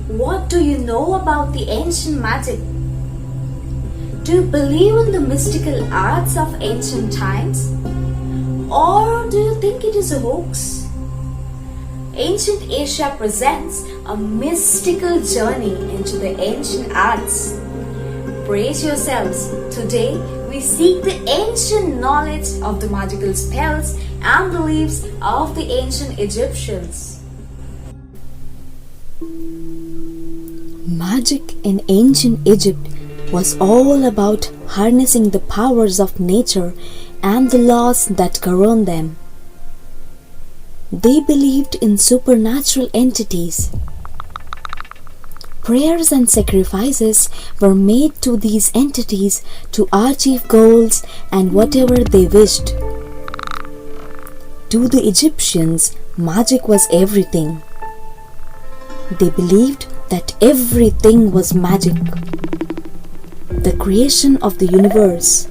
What do you know about the ancient magic? Do you believe in the mystical arts of ancient times? Or do you think it is a hoax? Ancient Asia presents a mystical journey into the ancient arts. Brace yourselves. Today we seek the ancient knowledge of the magical spells and beliefs of the ancient Egyptians. Magic in ancient Egypt was all about harnessing the powers of nature and the laws that govern them. They believed in supernatural entities. Prayers and sacrifices were made to these entities to achieve goals and whatever they wished. To the Egyptians, magic was everything. They believed that everything was magic. The creation of the universe,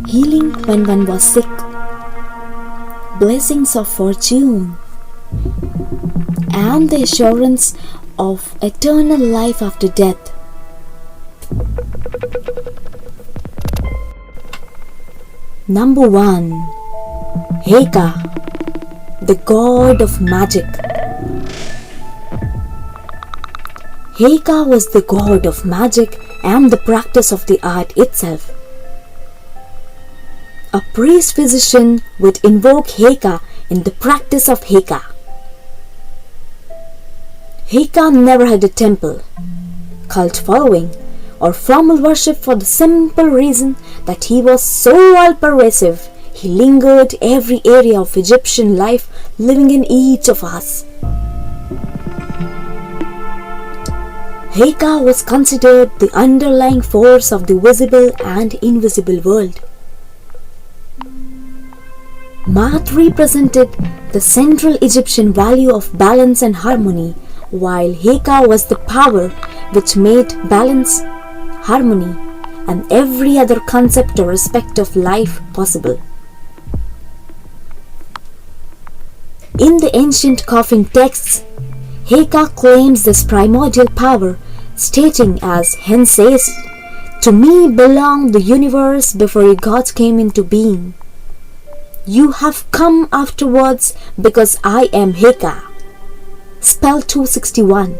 healing when one was sick, blessings of fortune, and the assurance of eternal life after death. Number 1. Heka, the god of magic. Heka was the god of magic and the practice of the art itself. A priest-physician would invoke Heka in the practice of Heka. Heka never had a temple, cult following, or formal worship for the simple reason that he was so all-pervasive, he lingered every area of Egyptian life, living in each of us. Heka was considered the underlying force of the visible and invisible world. Maat represented the central Egyptian value of balance and harmony, while Heka was the power which made balance, harmony, and every other concept or aspect of life possible. In the ancient coffin texts, Heka claims this primordial power, stating as hence says, "To me belonged the universe before gods came into being. You have come afterwards because I am Heka." Spell 261.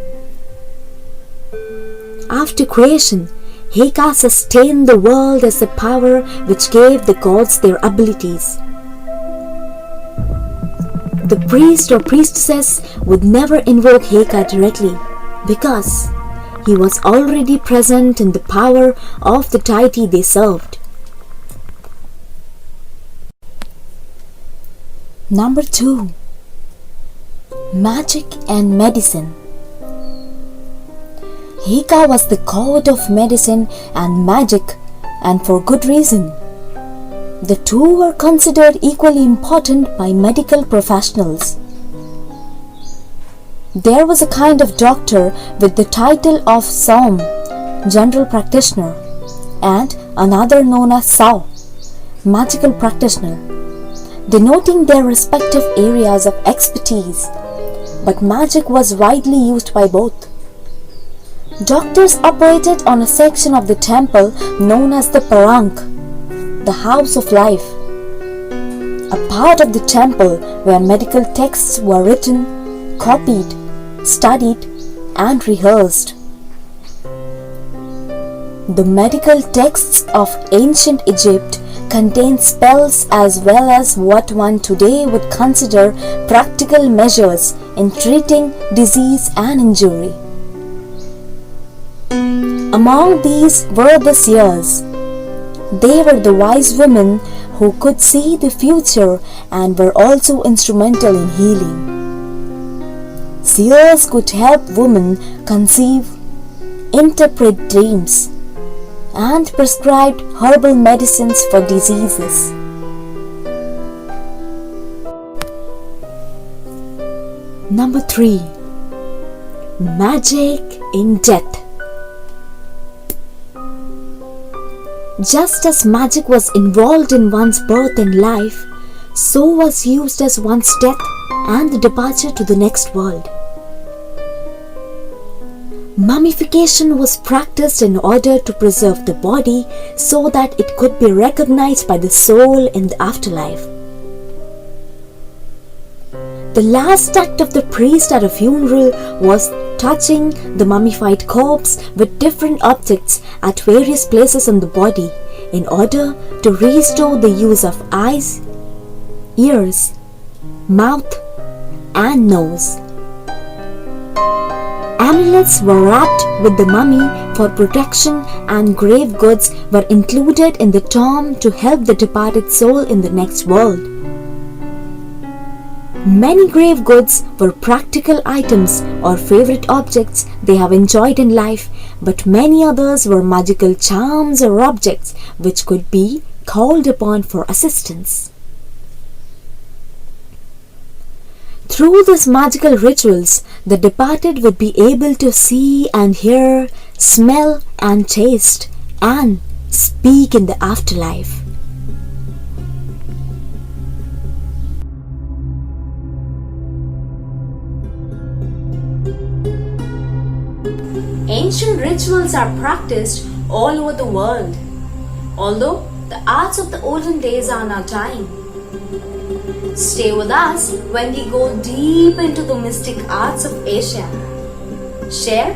After creation, Heka sustained the world as the power which gave the gods their abilities. The priest or priestess would never invoke Heka directly because he was already present in the power of the deity they served. Number 2. Magic and medicine. Heka was the god of medicine and magic, and for good reason. The two were considered equally important by medical professionals. There was a kind of doctor with the title of Som, general practitioner, and another known as Sao, magical practitioner, denoting their respective areas of expertise, but magic was widely used by both. Doctors operated on a section of the temple known as the Parank, the house of life, a part of the temple where medical texts were written, copied, studied, and rehearsed. The medical texts of ancient Egypt contain spells as well as what one today would consider practical measures in treating disease and injury. Among these were the seers. They were the wise women who could see the future and were also instrumental in healing. Seers could help women conceive, interpret dreams, and prescribed herbal medicines for diseases. Number 3. Magic in death. Just as magic was involved in one's birth and life, so was used as one's death and the departure to the next world. Mummification was practiced in order to preserve the body so that it could be recognized by the soul in the afterlife. The last act of the priest at a funeral was touching the mummified corpse with different objects at various places on the body in order to restore the use of eyes, ears, mouth, and nose. Amulets were wrapped with the mummy for protection, and grave goods were included in the tomb to help the departed soul in the next world. Many grave goods were practical items or favorite objects they have enjoyed in life, but many others were magical charms or objects which could be called upon for assistance. Through these magical rituals, the departed would be able to see and hear, smell and taste, and speak in the afterlife. Ancient rituals are practiced all over the world, although the arts of the olden days are now dying. Stay with us when we go deep into the mystic arts of Asia. Share,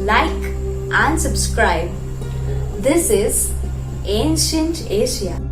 like, and subscribe. This is Ancient Asia.